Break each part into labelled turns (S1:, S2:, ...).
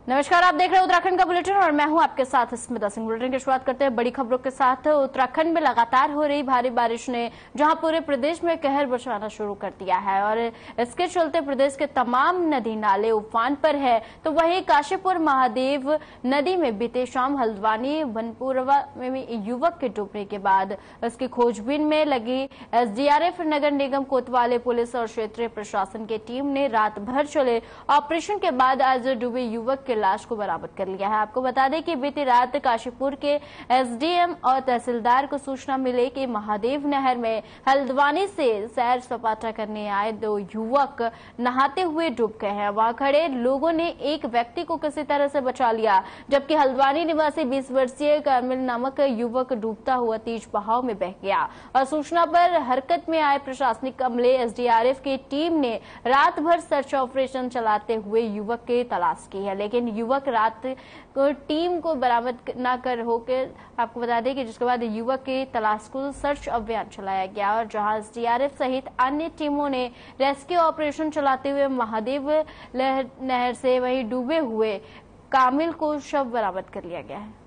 S1: नमस्कार, आप देख रहे हैं उत्तराखंड का बुलेटिन और मैं हूं आपके साथ स्मिता सिंह। बुलेटिन की शुरुआत करते हैं बड़ी खबरों के साथ। उत्तराखंड में लगातार हो रही भारी बारिश ने जहां पूरे प्रदेश में कहर बरसाना शुरू कर दिया है और इसके चलते प्रदेश के तमाम नदी नाले उफान पर है, तो वहीं काशीपुर महादेव नदी में बीते शाम हल्द्वानी बनपुरवा में युवक के डूबने के बाद उसकी खोजबीन में लगी एसडीआरएफ, नगर निगम कोतवाली, पुलिस और क्षेत्रीय प्रशासन की टीम ने रात भर चले ऑपरेशन के बाद आज डूबे युवक लाश को बरामद कर लिया है। आपको बता दें कि बीती रात काशीपुर के एसडीएम और तहसीलदार को सूचना मिली कि महादेव नहर में हल्द्वानी से सैर सपाटा करने आए 2 युवक नहाते हुए डूब गए हैं। वहां खड़े लोगों ने एक व्यक्ति को किसी तरह से बचा लिया, जबकि हल्द्वानी निवासी 20 वर्षीय कार्मिल नामक युवक डूबता हुआ तेज बहाव में बह गया और सूचना पर हरकत में आए प्रशासनिक अमले एसडीआरएफ की टीम ने रात भर सर्च ऑपरेशन चलाते हुए युवक की तलाश की है, लेकिन युवक रात को टीम को बरामद न कर होकर आपको बता दें कि जिसके बाद युवक की तलाश को सर्च अभियान चलाया गया और जहां एसडीआरएफ सहित अन्य टीमों ने रेस्क्यू ऑपरेशन चलाते हुए महादेव नहर से वहीं डूबे हुए कामिल को शव बरामद कर लिया गया है।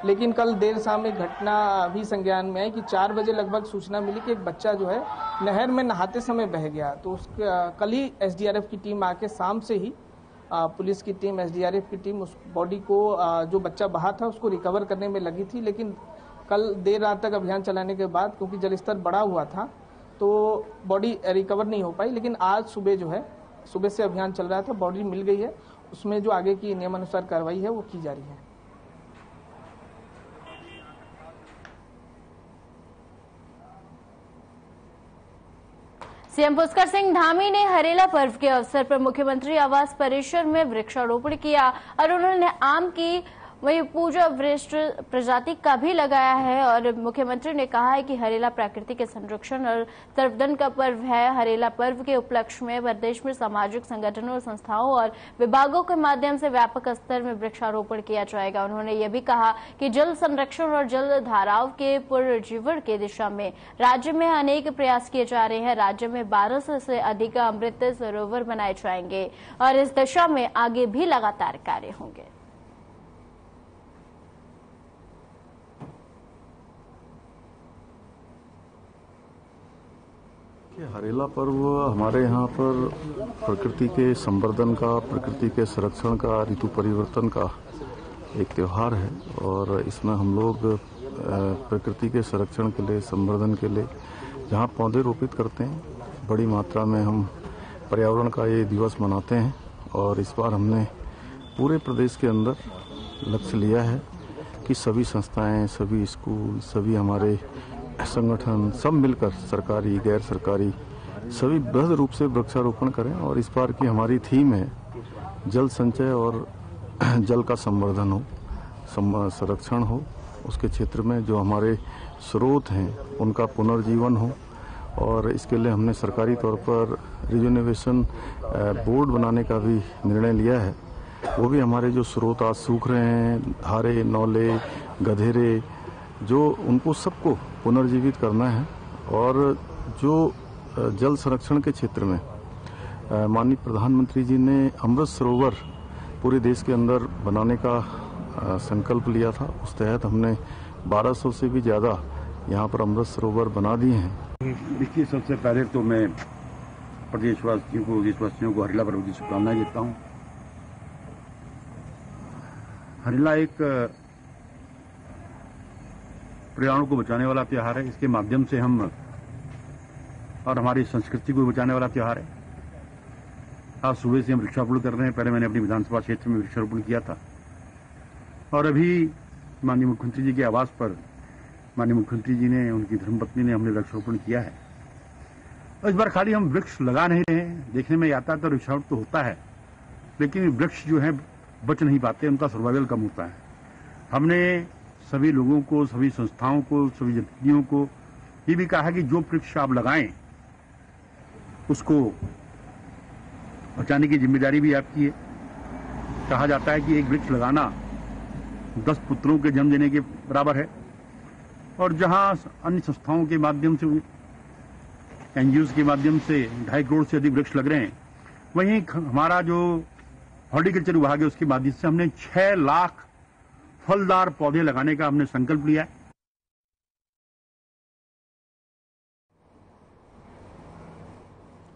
S2: लेकिन कल देर शाम एक घटना अभी संज्ञान में है कि 4 बजे लगभग सूचना मिली कि एक बच्चा जो है नहर में नहाते समय बह गया। तो कल ही एसडीआरएफ की टीम आके शाम से ही पुलिस की टीम, एसडीआरएफ की टीम उस बॉडी को जो बच्चा बहा था उसको रिकवर करने में लगी थी। लेकिन कल देर रात तक अभियान चलाने के बाद क्योंकि जलस्तर बढ़ा हुआ था तो बॉडी रिकवर नहीं हो पाई। लेकिन आज सुबह जो है, सुबह से अभियान चल रहा था, बॉडी मिल गई है। उसमें जो आगे की नियमानुसार कार्रवाई है वो की जा रही है।
S1: सीएम पुष्कर सिंह धामी ने हरेला पर्व के अवसर पर मुख्यमंत्री आवास परिसर में वृक्षारोपण किया और उन्होंने आम की वही पूजा वृक्ष प्रजाति का भी लगाया है और मुख्यमंत्री ने कहा है कि हरेला प्रकृति के संरक्षण और सर्वधर्म का पर्व है। हरेला पर्व के उपलक्ष्य में प्रदेश में सामाजिक संगठनों, संस्थाओं और विभागों के माध्यम से व्यापक स्तर में वृक्षारोपण किया जाएगा। उन्होंने यह भी कहा कि जल संरक्षण और जल धाराओं के पुनर्जीवन की दिशा में राज्य में अनेक प्रयास किए जा रहे हैं। राज्य में 1200 से अधिक अमृत सरोवर बनाए जाएंगे और इस दिशा में आगे भी लगातार कार्य होंगे।
S3: हरेला पर्व हमारे यहाँ पर प्रकृति के संवर्धन का, प्रकृति के संरक्षण का, ऋतु परिवर्तन का एक त्यौहार है और इसमें हम लोग प्रकृति के संरक्षण के लिए, संवर्धन के लिए जहाँ पौधे रोपित करते हैं, बड़ी मात्रा में हम पर्यावरण का ये दिवस मनाते हैं। और इस बार हमने पूरे प्रदेश के अंदर लक्ष्य लिया है कि सभी संस्थाएं, सभी स्कूल, सभी हमारे संगठन सब मिलकर, सरकारी, गैर सरकारी, सभी बृहद रूप से वृक्षारोपण करें। और इस बार की हमारी थीम है जल संचय और जल का संवर्धन हो, संरक्षण हो, उसके क्षेत्र में जो हमारे स्रोत हैं उनका पुनर्जीवन हो। और इसके लिए हमने सरकारी तौर पर रिजुनेवेशन बोर्ड बनाने का भी निर्णय लिया है। वो भी हमारे जो स्रोत आज सूख रहे हैं, धारे, नौले, गधेरे, जो उनको सबको पुनर्जीवित करना है। और जो जल संरक्षण के क्षेत्र में माननीय प्रधानमंत्री जी ने अमृत सरोवर पूरे देश के अंदर बनाने का संकल्प लिया था, उस तहत हमने 1200 से भी ज़्यादा यहाँ पर अमृत सरोवर बना दिए हैं।
S4: देखिए, सबसे पहले तो मैं प्रदेशवासियों को, देशवासियों को हरेला पर्व की शुभकामनाएं देता हूँ। हरेला एक पर्यावरण को बचाने वाला त्योहार है। इसके माध्यम से हम और हमारी संस्कृति को बचाने वाला त्योहार है। आज सुबह से हम वृक्षारोपण कर रहे हैं। पहले मैंने अपनी विधानसभा क्षेत्र में वृक्षारोपण किया था और अभी माननीय मुख्यमंत्री जी के आवास पर माननीय मुख्यमंत्री जी ने, उनकी धर्मपत्नी ने, हमने वृक्षारोपण किया है। और इस बार खाली हम वृक्ष लगा नहीं रहे हैं। देखने में आता है तो वृक्षारोपण तो होता है, लेकिन वृक्ष जो है बच नहीं पाते, उनका सर्वाइवल कम होता है। हमने सभी लोगों को, सभी संस्थाओं को, सभी जनप्रतिनिधियों को ये भी कहा कि जो वृक्ष आप लगाएं उसको बचाने की जिम्मेदारी भी आपकी है। कहा जाता है कि एक वृक्ष लगाना 10 पुत्रों के जन्म देने के बराबर है। और जहां अन्य संस्थाओं के माध्यम से एनजीओ के माध्यम से 2.5 करोड़ से अधिक वृक्ष लग रहे हैं। वहीं हमारा जो हॉर्टिकल्चर विभाग है उसके माध्यम से हमने 6 लाख फलदार पौधे लगाने का हमने संकल्प लिया है।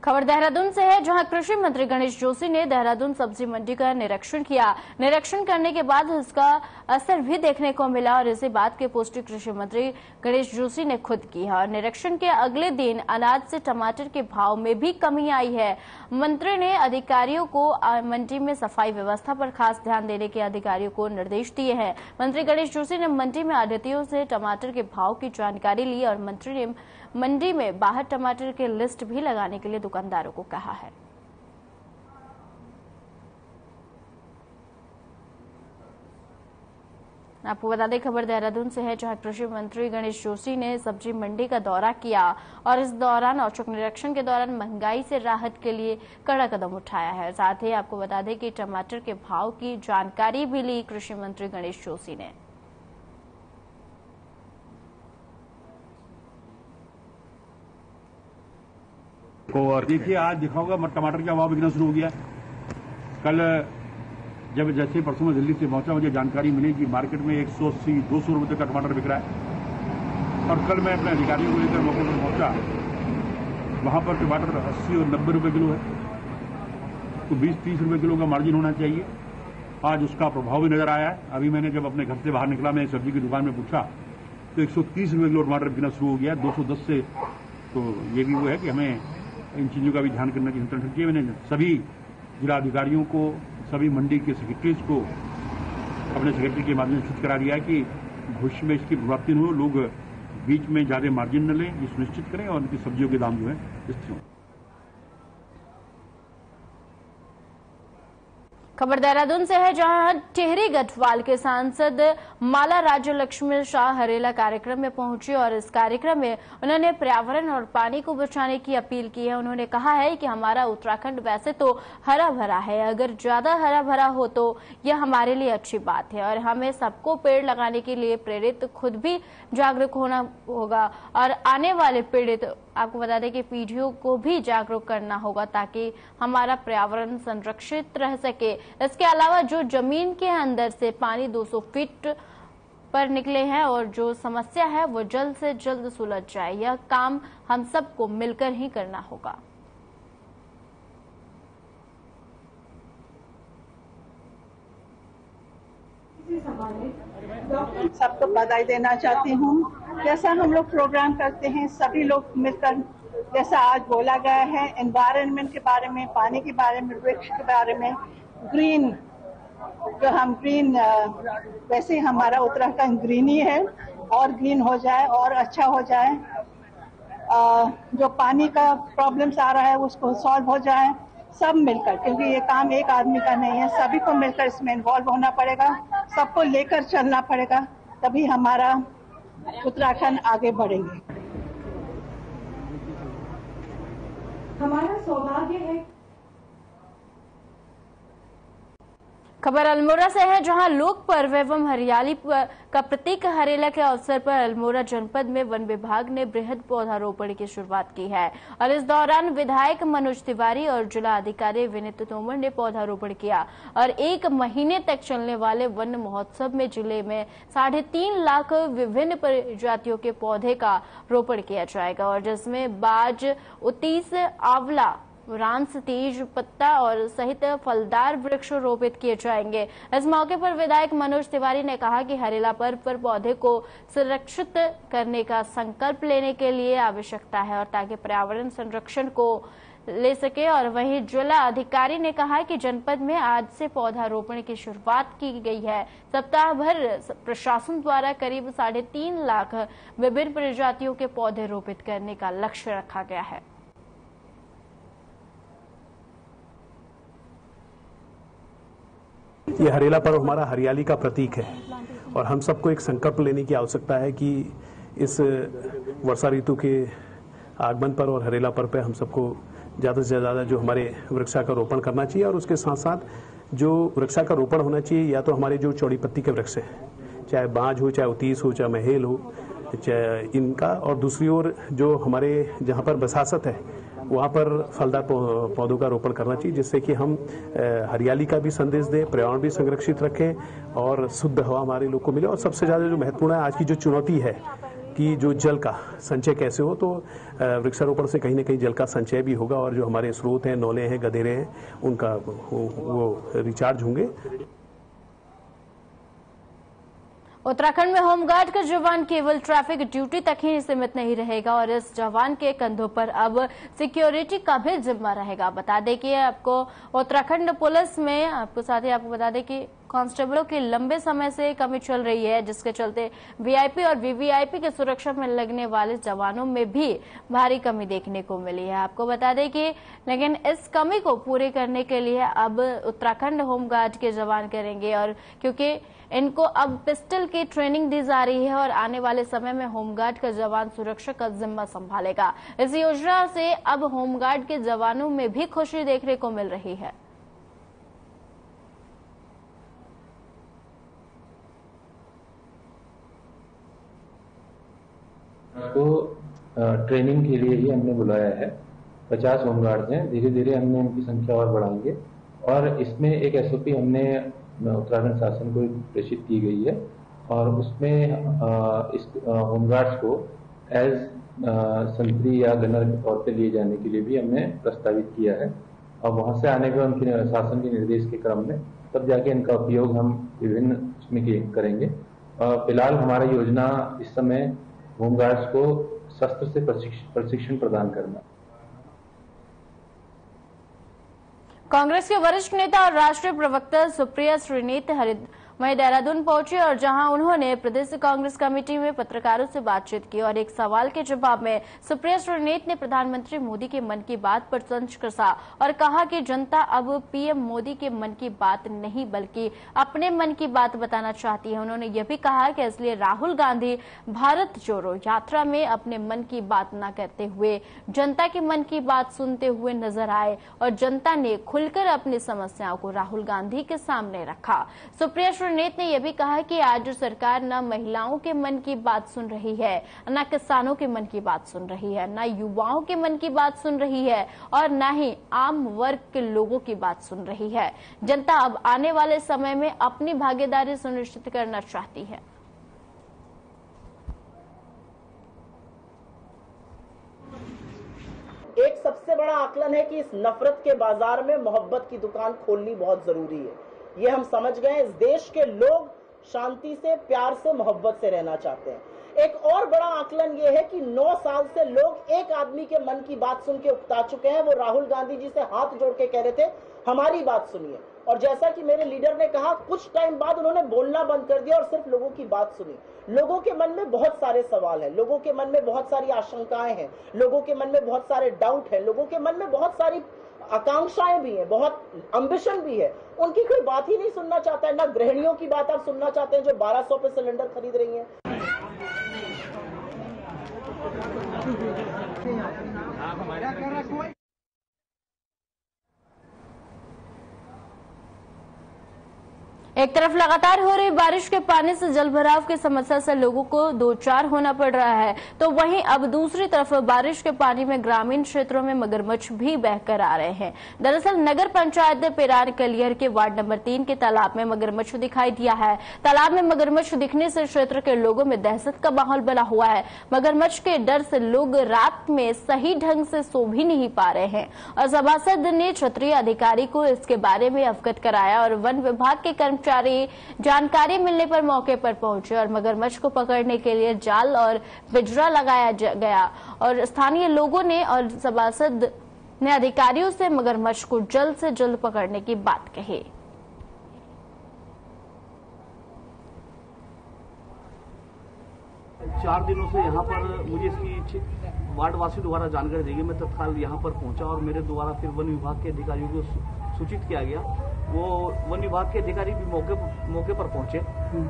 S1: खबर देहरादून से है, जहां कृषि मंत्री गणेश जोशी ने देहरादून सब्जी मंडी का निरीक्षण किया। निरीक्षण करने के बाद इसका असर भी देखने को मिला और इसी बात की पुष्टि कृषि मंत्री गणेश जोशी ने खुद की है। और निरीक्षण के अगले दिन अनाज से टमाटर के भाव में भी कमी आई है। मंत्री ने अधिकारियों को मंडी में सफाई व्यवस्था पर खास ध्यान देने के अधिकारियों को निर्देश दिए हैं। मंत्री गणेश जोशी ने मंडी में आढ़तियों से टमाटर के भाव की जानकारी ली और मंत्री ने मंडी में बाहर टमाटर की लिस्ट भी लगाने के लिए दुकानदारों को कहा है। आपको बता दें, खबर देहरादून से है, जहां कृषि मंत्री गणेश जोशी ने सब्जी मंडी का दौरा किया और इस दौरान औचक निरीक्षण के दौरान महंगाई से राहत के लिए कड़ा कदम उठाया है। साथ ही आपको बता दें कि टमाटर के भाव की जानकारी भी ली कृषि मंत्री गणेश जोशी ने।
S4: और देखिए, आज देखा होगा टमाटर का भाव बिकना शुरू हो गया। कल जब जैसे परसों में दिल्ली से पहुंचा, मुझे जानकारी मिली कि मार्केट में 180-200 रुपये का टमाटर बिक रहा है। और कल मैं अपने अधिकारियों को लेकर मौके पर पहुंचा, वहां पर टमाटर 80 और 90 रुपये किलो है। तो 20-30 रुपये किलो का मार्जिन होना चाहिए। आज उसका प्रभाव भी नजर आया है। अभी मैंने जब अपने घर से बाहर निकला, मैं सब्जी की दुकान में पूछा तो 130 रुपये किलो टमाटर बिकना शुरू हो गया, 210 से। तो ये भी वो है कि हमें इन चीजों का भी ध्यान करने की जरूरत है। मैंने सभी जिला अधिकारियों को, सभी मंडी के सेक्रेटरीज को अपने सेक्रेटरी के माध्यम से सूचित करा दिया है कि भविष्य में इसकी प्राप्ति न हो, लोग बीच में ज्यादा मार्जिन न लें, ये सुनिश्चित करें और उनकी सब्जियों के दाम जो है स्थिर हों।
S1: खबर देहरादून से है, जहां टिहरी गढ़वाल के सांसद माला राज्य लक्ष्मी शाह हरेला कार्यक्रम में पहुंची और इस कार्यक्रम में उन्होंने पर्यावरण और पानी को बचाने की अपील की है। उन्होंने कहा है कि हमारा उत्तराखंड वैसे तो हरा भरा है, अगर ज्यादा हरा भरा हो तो यह हमारे लिए अच्छी बात है और हमें सबको पेड़ लगाने के लिए प्रेरित, खुद भी जागरूक होना होगा और आने वाले पीड़ित, आपको बता दें कि पीढ़ियों को भी जागरूक करना होगा ताकि हमारा पर्यावरण संरक्षित रह सके। इसके अलावा जो जमीन के अंदर से पानी 200 फीट पर निकले हैं और जो समस्या है वो जल्द से जल्द सुलझ जाए, यह काम हम सबको मिलकर ही करना होगा।
S5: सबको बधाई देना चाहती हूँ। जैसा हम लोग प्रोग्राम करते हैं सभी लोग मिलकर, जैसा आज बोला गया है एनवायरनमेंट के बारे में, पानी के बारे में, वृक्ष के बारे में, ग्रीन, जो हम ग्रीन, वैसे हमारा उत्तराखंड ग्रीन ही है और ग्रीन हो जाए और अच्छा हो जाए। जो पानी का प्रॉब्लम्स आ रहा है उसको सॉल्व हो जाए सब मिलकर, क्योंकि ये काम एक आदमी का नहीं है, सभी को मिलकर इसमें इन्वॉल्व होना पड़ेगा, सबको लेकर चलना पड़ेगा, तभी हमारा उत्तराखंड आगे बढ़ेंगे।
S6: हमारा सौभाग्य है।
S1: खबर अल्मोड़ा से है, जहां लोक पर्व एवं हरियाली का प्रतीक हरेला के अवसर पर अल्मोड़ा जनपद में वन विभाग ने बृहद पौधारोपण की शुरुआत की है और इस दौरान विधायक मनोज तिवारी और जिला अधिकारी विनीत तोमर ने पौधारोपण किया और 1 महीने तक चलने वाले वन महोत्सव में जिले में 3.5 लाख विभिन्न प्रजातियों के पौधे का रोपण किया जाएगा और जिसमें बाज, उतीस, आंवला, रांस, तेज पत्ता और सहित फलदार वृक्ष रोपित किए जाएंगे। इस मौके पर विधायक मनोज तिवारी ने कहा कि हरेला पर्व पर पौधे को सुरक्षित करने का संकल्प लेने के लिए आवश्यकता है और ताकि पर्यावरण संरक्षण को ले सके। और वहीं जिला अधिकारी ने कहा कि जनपद में आज से पौधारोपण की शुरुआत की गई है। सप्ताह भर प्रशासन द्वारा करीब 3.5 लाख विभिन्न प्रजातियों के पौधे रोपित करने का लक्ष्य रखा गया है।
S7: ये हरेला पर्व हमारा हरियाली का प्रतीक है और हम सबको एक संकल्प लेने की आवश्यकता है कि इस वर्षा ऋतु के आगमन पर और हरेला पर्व पे हम सबको ज़्यादा से ज़्यादा जो हमारे वृक्षा का रोपण करना चाहिए और उसके साथ साथ जो वृक्षा का रोपण होना चाहिए या तो हमारे जो चौड़ी पत्ती के वृक्ष हैं, चाहे बांज हो, चाहे उतीस हो, चाहे महेल हो, इनका, और दूसरी ओर जो हमारे जहाँ पर बसासत है वहाँ पर फलदार पौधों का रोपण करना चाहिए, जिससे कि हम हरियाली का भी संदेश दें, पर्यावरण भी संरक्षित रखें और शुद्ध हवा हमारे लोग को मिले। और सबसे ज़्यादा जो महत्वपूर्ण है आज की जो चुनौती है कि जो जल का संचय कैसे हो, तो वृक्षारोपण से कहीं ना कहीं जल का संचय भी होगा और जो हमारे स्रोत हैं, नौले हैं, गधेरे हैं, उनका वो रिचार्ज होंगे।
S1: उत्तराखंड में होमगार्ड का जवान केवल ट्रैफिक ड्यूटी तक ही सीमित नहीं रहेगा और इस जवान के कंधों पर अब सिक्योरिटी का भी जिम्मा रहेगा। बता दें कि आपको उत्तराखंड पुलिस में आपको बता दें कि कांस्टेबलों की लंबे समय से कमी चल रही है, जिसके चलते वीआईपी और वीवीआईपी की सुरक्षा में लगने वाले जवानों में भी भारी कमी देखने को मिली है। आपको बता दें कि लेकिन इस कमी को पूरी करने के लिए अब उत्तराखंड होमगार्ड के जवान करेंगे, और क्योंकि इनको अब पिस्टल की ट्रेनिंग दी जा रही है और आने वाले समय में होमगार्ड का जवान सुरक्षा का जिम्मा संभालेगा। इस योजना से अब होमगार्ड के जवानों में भी खुशी देखने को मिल रही है।
S8: को ट्रेनिंग के लिए ही हमने बुलाया है। 50 होमगार्ड्स हैं, धीरे धीरे हमने उनकी संख्या और बढ़ाएंगे और इसमें एक एसओपी हमने उत्तराखंड शासन को प्रेषित की गई है और उसमें इस होमगार्ड्स को एज संतरी या गनर के तौर पे लिए जाने के लिए भी हमने प्रस्तावित किया है और वहां से आने पर उनके शासन के निर्देश के क्रम में तब जाके इनका उपयोग हम विभिन्न उसमें करेंगे। फिलहाल हमारा योजना इस समय होमगार्ड्स को शस्त्र से प्रशिक्षण प्रदान करना।
S1: कांग्रेस के वरिष्ठ नेता और राष्ट्रीय प्रवक्ता सुप्रिया श्रीनीत वहीं देहरादून पहुंचे और जहां उन्होंने प्रदेश कांग्रेस कमेटी में पत्रकारों से बातचीत की और एक सवाल के जवाब में सुप्रिया श्रीनीत ने प्रधानमंत्री मोदी के मन की बात पर तंज कसा और कहा कि जनता अब पीएम मोदी के मन की बात नहीं बल्कि अपने मन की बात बताना चाहती है। उन्होंने यह भी कहा कि इसलिए राहुल गांधी भारत जोड़ो यात्रा में अपने मन की बात न करते हुए जनता के मन की बात सुनते हुए नजर आए और जनता ने खुलकर अपनी समस्याओं को राहुल गांधी के सामने रखा। सुप्रिया श्रीनीत ने यह भी कहा कि आज सरकार न महिलाओं के मन की बात सुन रही है, न किसानों के मन की बात सुन रही है, न युवाओं के मन की बात सुन रही है और न ही आम वर्ग के लोगों की बात सुन रही है। जनता अब आने वाले समय में अपनी भागीदारी सुनिश्चित करना चाहती है।
S9: एक सबसे बड़ा आकलन है कि इस नफरत के बाजार में मोहब्बत की दुकान खोलनी बहुत जरूरी है। ये हम समझ गए। इस देश के लोग शांति से, प्यार से, मोहब्बत से रहना चाहते हैं। एक और बड़ा आकलन ये है कि 9 साल से लोग एक आदमी के मन की बात सुन के उकता चुके हैं। वो राहुल गांधी जी से हाथ जोड़ के कह रहे थे हमारी बात सुनिए, और जैसा कि मेरे लीडर ने कहा कुछ टाइम बाद उन्होंने बोलना बंद कर दिया और सिर्फ लोगों की बात सुनी। लोगों के मन में बहुत सारे सवाल हैं, लोगों के मन में बहुत सारी आशंकाएं हैं, लोगों के मन में बहुत सारे डाउट हैं, लोगों के मन में बहुत सारी आकांक्षाएं भी हैं, बहुत एम्बिशन भी है। उनकी कोई बात ही नहीं सुनना चाहता है। ना गृहिणियों की बात आप सुनना चाहते हैं जो 1200 पे सिलेंडर खरीद रही हैं।
S1: एक तरफ लगातार हो रही बारिश के पानी से जलभराव की समस्या से लोगों को दो चार होना पड़ रहा है, तो वहीं अब दूसरी तरफ बारिश के पानी में ग्रामीण क्षेत्रों में मगरमच्छ भी बहकर आ रहे हैं। दरअसल नगर पंचायत पेरार कलियर के वार्ड नंबर 3 के तालाब में मगरमच्छ दिखाई दिया है। तालाब में मगरमच्छ दिखने से क्षेत्र के लोगों में दहशत का माहौल बना हुआ है। मगरमच्छ के डर से लोग रात में सही ढंग से सो भी नहीं पा रहे हैं और सभासद ने क्षेत्रीय अधिकारी को इसके बारे में अवगत कराया और वन विभाग के कर्मचारी जानकारी मिलने पर मौके पर पहुंचे और मगरमच्छ को पकड़ने के लिए जाल और पिंजरा लगाया गया और स्थानीय लोगों ने और सभासद ने अधिकारियों से मगरमच्छ को जल्द से जल्द पकड़ने की बात कही।
S10: चार दिनों से यहाँ पर मुझे इसकी वार्डवासी द्वारा जानकारी दी गई। मैं तत्काल यहाँ पर पहुंचा और मेरे द्वारा फिर वन विभाग के अधिकारियों को सूचित किया गया। वो वन विभाग के अधिकारी भी मौके पर पहुंचे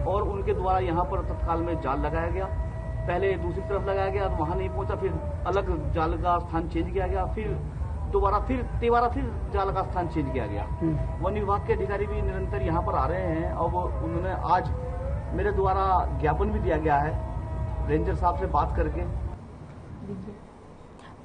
S10: और उनके द्वारा यहाँ पर तत्काल में जाल लगाया गया। पहले दूसरी तरफ लगाया गया, वहां नहीं पहुंचा, फिर अलग जाल का स्थान चेंज किया गया, फिर दोबारा फिर जाल का स्थान चेंज किया गया। वन विभाग के अधिकारी भी निरंतर यहाँ पर आ रहे हैं। अब उन्होंने आज मेरे द्वारा ज्ञापन भी दिया गया है रेंजर साहब से बात करके।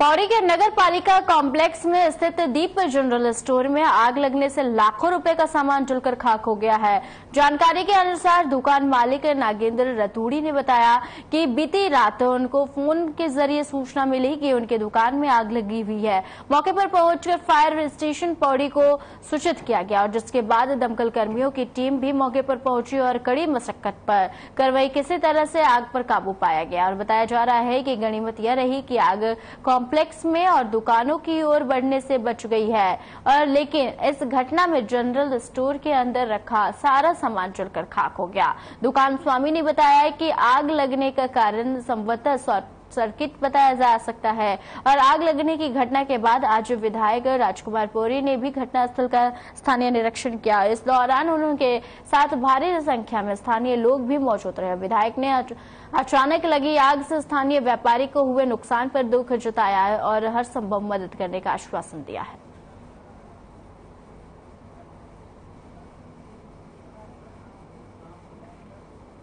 S1: पौड़ी के नगर पालिका कॉम्प्लेक्स में स्थित दीप जनरल स्टोर में आग लगने से लाखों रुपए का सामान जलकर खाक हो गया है। जानकारी के अनुसार दुकान मालिक नागेंद्र रतूड़ी ने बताया कि बीती रात उनको फोन के जरिए सूचना मिली कि उनके दुकान में आग लगी हुई है। मौके पर पहुंचकर फायर स्टेशन पौड़ी को सूचित किया गया और जिसके बाद दमकल कर्मियों की टीम भी मौके पर पहुंची और कड़ी मशक्कत पर करवाई किसी तरह से आग पर काबू पाया गया। और बताया जा रहा है कि गनीमत यह रही कि आग कॉम्प्लेक्स में और दुकानों की ओर बढ़ने से बच गई है, और लेकिन इस घटना में जनरल स्टोर के अंदर रखा सारा सामान जलकर खाक हो गया। दुकान स्वामी ने बताया कि आग लगने का कारण संभवतः सर्किट बताया जा सकता है। और आग लगने की घटना के बाद आज विधायक राजकुमार पौरी ने भी घटनास्थल का स्थानीय निरीक्षण किया। इस दौरान उनके साथ भारी संख्या में स्थानीय लोग भी मौजूद रहे। विधायक ने अचानक लगी आग से स्थानीय व्यापारी को हुए नुकसान पर दुख जताया है और हर संभव मदद करने का आश्वासन दिया है।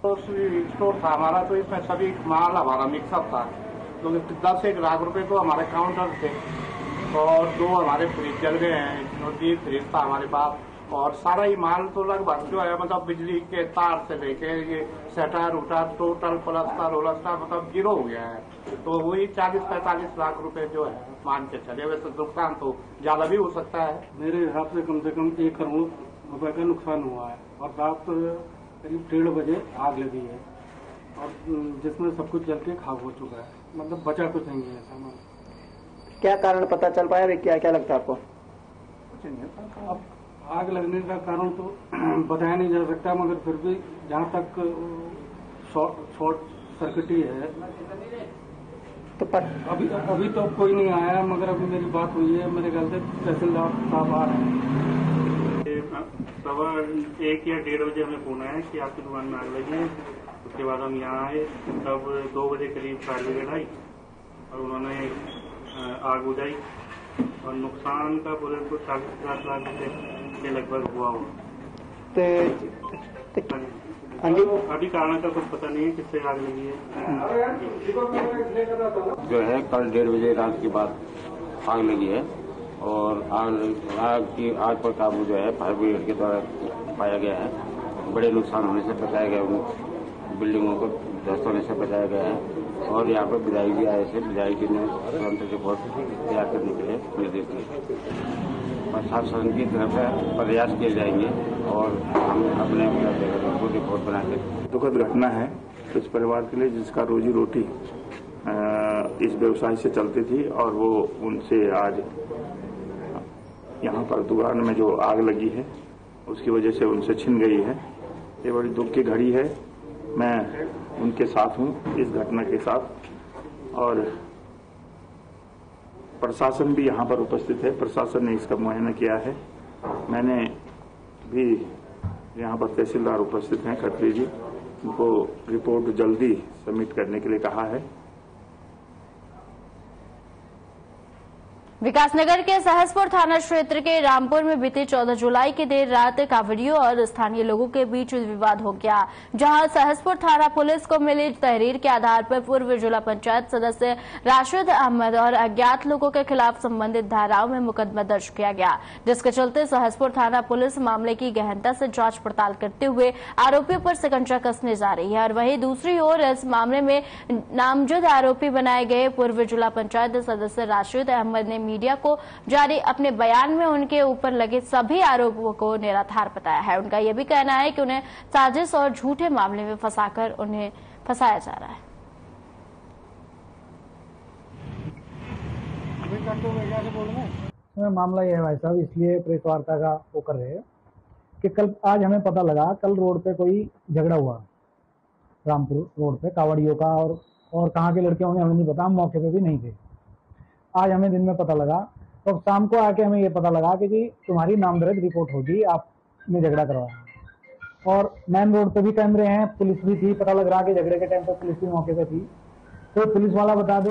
S11: तो स्टोर था हमारा, तो इसमें सभी माल हमारा मिक्सअप था। तो 10 लाख रुपए तो हमारे काउंटर थे और 2 हमारे फ्रिज जल गए हैं और 3 फ्रिज था हमारे पास। और सारा ही माल तो लगभग जो है मतलब बिजली के तार से लेके ये शटर उटर टोटल प्लस्तर उलस्तर मतलब 0 हो गया है। तो वही 40-45 लाख रुपए जो है मान के चले। वैसे नुकसान तो ज्यादा भी हो सकता है।
S12: मेरे हिसाब से कम 1 करोड़ रुपए का नुकसान हुआ है और रात करीब 1:30 बजे आग लगी है और जिसमें सब कुछ जल के खाक हो चुका है। मतलब बचा कुछ नहीं है सामान।
S9: क्या कारण पता चल पाया? क्या क्या लगता है आपको?
S12: अब आग लगने का कारण तो बताया नहीं जा सकता, मगर फिर भी जहाँ तक शॉर्ट सर्किट ही है
S9: तो
S12: अभी तो कोई नहीं आया, मगर अभी मेरी बात हुई है, मेरे ख्याल से तहसीलदार साहब आ रहे हैं।
S13: 1 या 1:30 बजे हमें फोन आया कि आपकी दुकान में आग लगी है। उसके बाद हम यहाँ आए, तब 2 बजे करीब फायर ब्रिगेड आई और उन्होंने आग बुझाई और नुकसान का पूरे को 40-50 लाख रुपए के लगभग हुआ। अभी कारण का कुछ पता नहीं है किससे आग लगी है।
S14: जो है कल 1:30 बजे रात के बाद आग लगी है और आग पर काबू जो है फायर ब्रिगेड के द्वारा पाया गया है। बड़े नुकसान होने से बचाया गया, बिल्डिंगों को ध्वस्त होने से बचाया गया है। और यहाँ पर विधायक जी आए थे, विधायक जी ने तुरंत रिपोर्ट तैयार करने के लिए निर्देश दिए। प्रशासन की तरफ से प्रयास किए जाएंगे और हम अपने रिपोर्ट बनाकर।
S3: दुखद घटना है इस परिवार के लिए जिसका रोजी रोटी इस व्यवसाय से चलती थी और वो उनसे आज यहाँ पर दुकान में जो आग लगी है उसकी वजह से उनसे छिन गई है। ये बड़ी दुख की घड़ी है। मैं उनके साथ हूँ इस घटना के साथ और प्रशासन भी यहाँ पर उपस्थित है। प्रशासन ने इसका मुआयना किया है। मैंने भी यहाँ पर तहसीलदार उपस्थित हैं खत्री जी, उनको रिपोर्ट जल्दी सबमिट करने के लिए कहा है।
S1: विकासनगर के सहसपुर थाना क्षेत्र के रामपुर में बीते 14 जुलाई की देर रात कांवड़ियों और स्थानीय लोगों के बीच विवाद हो गया, जहां सहसपुर थाना पुलिस को मिली तहरीर के आधार पर पूर्व जिला पंचायत सदस्य राशिद अहमद और अज्ञात लोगों के खिलाफ संबंधित धाराओं में मुकदमा दर्ज किया गया, जिसके चलते सहसपुर थाना पुलिस मामले की गहनता से जांच पड़ताल करते हुए आरोपियों पर शिकंजा कसने जा रही है। और वहीं दूसरी ओर इस मामले में नामजद आरोपी बनाए गए पूर्व जिला पंचायत सदस्य राशिद अहमद ने मीडिया को जारी अपने बयान में उनके ऊपर लगे सभी आरोपों को निराधार बताया है। उनका यह भी कहना है कि उन्हें साजिश और झूठे मामले में फंसाकर उन्हें फंसाया जा रहा है।
S15: मामला यह है भाई साहब, इसलिए प्रेस वार्ता का वो कर रहे हैं कि आज हमें पता लगा कल रोड पे कोई झगड़ा हुआ, रामपुर रोड पे कावड़ियों का, और कहाँ के लड़के होंगे हमें नहीं पता, हम मौके पे भी नहीं थे। आज हमें दिन में पता लगा, तो शाम को आके हमें ये पता लगा कि तुम्हारी नामजद रिपोर्ट होगी, आपने झगड़ा करवाया। और मेन रोड पे भी कैमरे हैं, पुलिस भी थी, पता लग रहा कि झगड़े के टाइम पर पुलिस भी मौके पे थी, तो पुलिस वाला बता दे।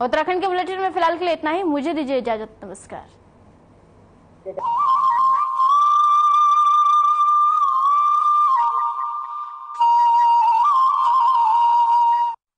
S1: उत्तराखंड के बुलेटिन में फिलहाल के लिए इतना ही। मुझे दीजिए इजाजत। नमस्कार।